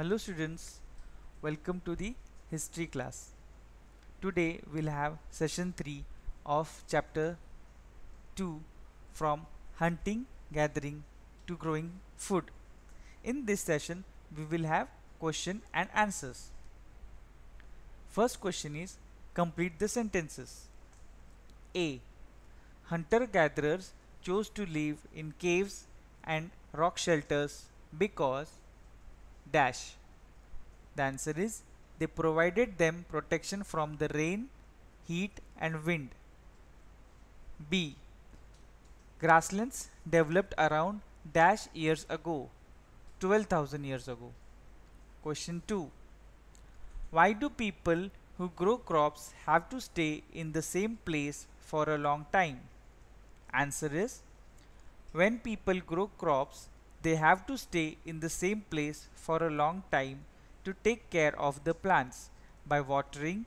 Hello students, welcome to the history class. Today we'll have session 3 of chapter 2 from hunting, gathering to growing food. In this session we will have question and answers. First question is complete the sentences. A. Hunter-gatherers chose to live in caves and rock shelters because dash. The answer is they provided them protection from the rain, heat and wind. B. Grasslands developed around dash years ago, 12,000 years ago. Question 2. Why do people who grow crops have to stay in the same place for a long time? Answer is when people grow crops, they have to stay in the same place for a long time to take care of the plants by watering,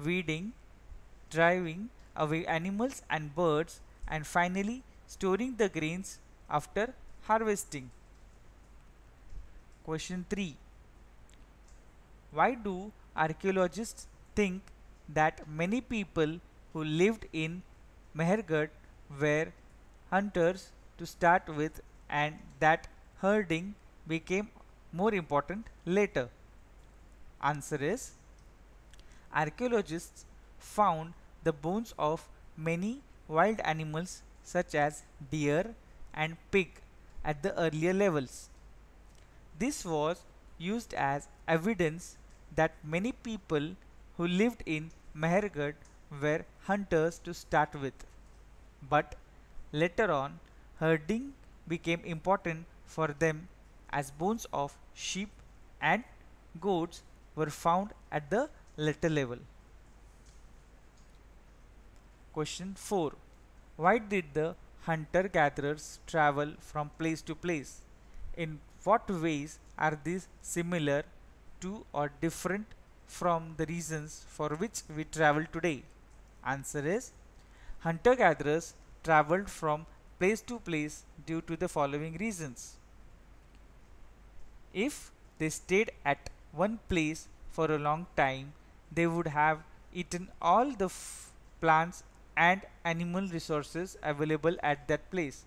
weeding, driving away animals and birds, and finally storing the grains after harvesting. Question 3. Why do archaeologists think that many people who lived in Mehergarh were hunters to start with and that herding became more important later? Answer is archaeologists found the bones of many wild animals such as deer and pig at the earlier levels. This was used as evidence that many people who lived in Mehergarh were hunters to start with. But later on, herding became important for them as bones of sheep and goats were found at the later level. Question 4. Why did the hunter-gatherers travel from place to place? In what ways are these similar to or different from the reasons for which we travel today? Answer is hunter-gatherers traveled from place to place due to the following reasons. If they stayed at one place for a long time, they would have eaten all the plants and animal resources available at that place.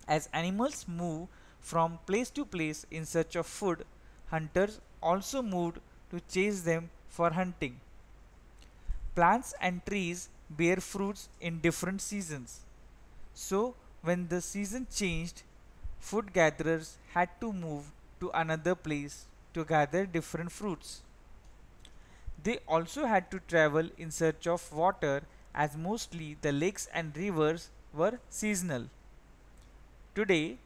As animals move from place to place in search of food, hunters also moved to chase them for hunting. Plants and trees bear fruits in different seasons. So, when the season changed, food gatherers had to move to another place to gather different fruits. They also had to travel in search of water as mostly the lakes and rivers were seasonal. Today,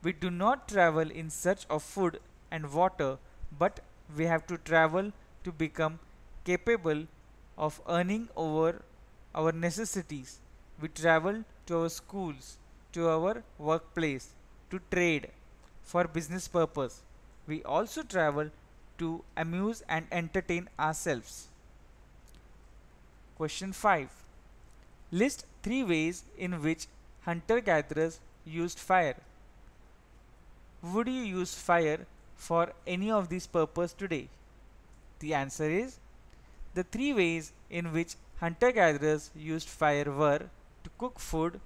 we do not travel in search of food and water, but we have to travel to become capable of earning over our necessities. We travel to our schools, to our workplace, to trade, for business purpose. We also travel to amuse and entertain ourselves. Question 5. List 3 ways in which hunter-gatherers used fire. Would you use fire for any of these purposes today? The answer is the 3 ways in which hunter-gatherers used fire were to cook food,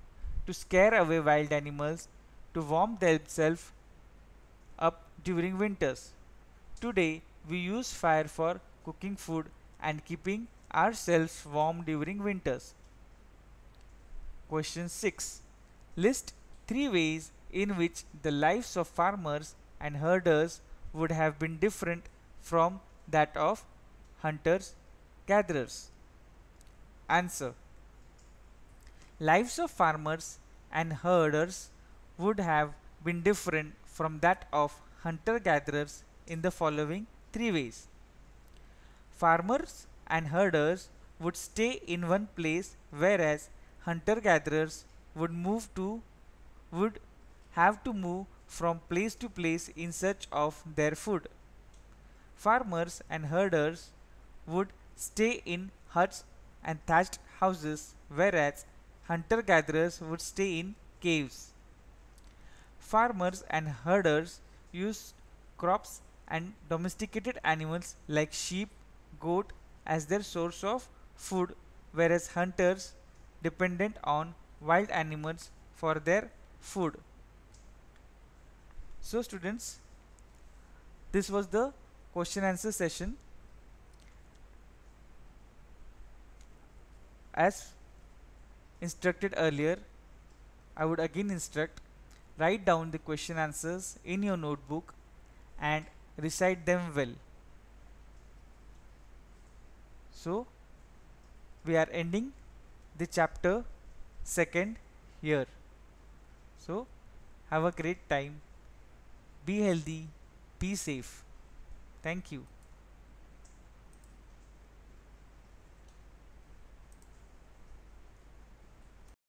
to scare away wild animals, to warm themselves up during winters. Today, we use fire for cooking food and keeping ourselves warm during winters. Question 6. List 3 ways in which the lives of farmers and herders would have been different from that of hunters-gatherers. Answer. Lives of farmers and herders would have been different from that of hunter-gatherers in the following 3 ways. Farmers and herders would stay in one place, whereas hunter-gatherers would have to move from place to place in search of their food. Farmers and herders would stay in huts and thatched houses, whereas hunter-gatherers would stay in caves. Farmers and herders used crops and domesticated animals like sheep, goat as their source of food, whereas hunters dependent on wild animals for their food. So students, this was the question answer session. As instructed earlier, I would again instruct, write down the question answers in your notebook and recite them well. So we are ending the chapter 2nd here. So have a great time. Be healthy, be safe. Thank you.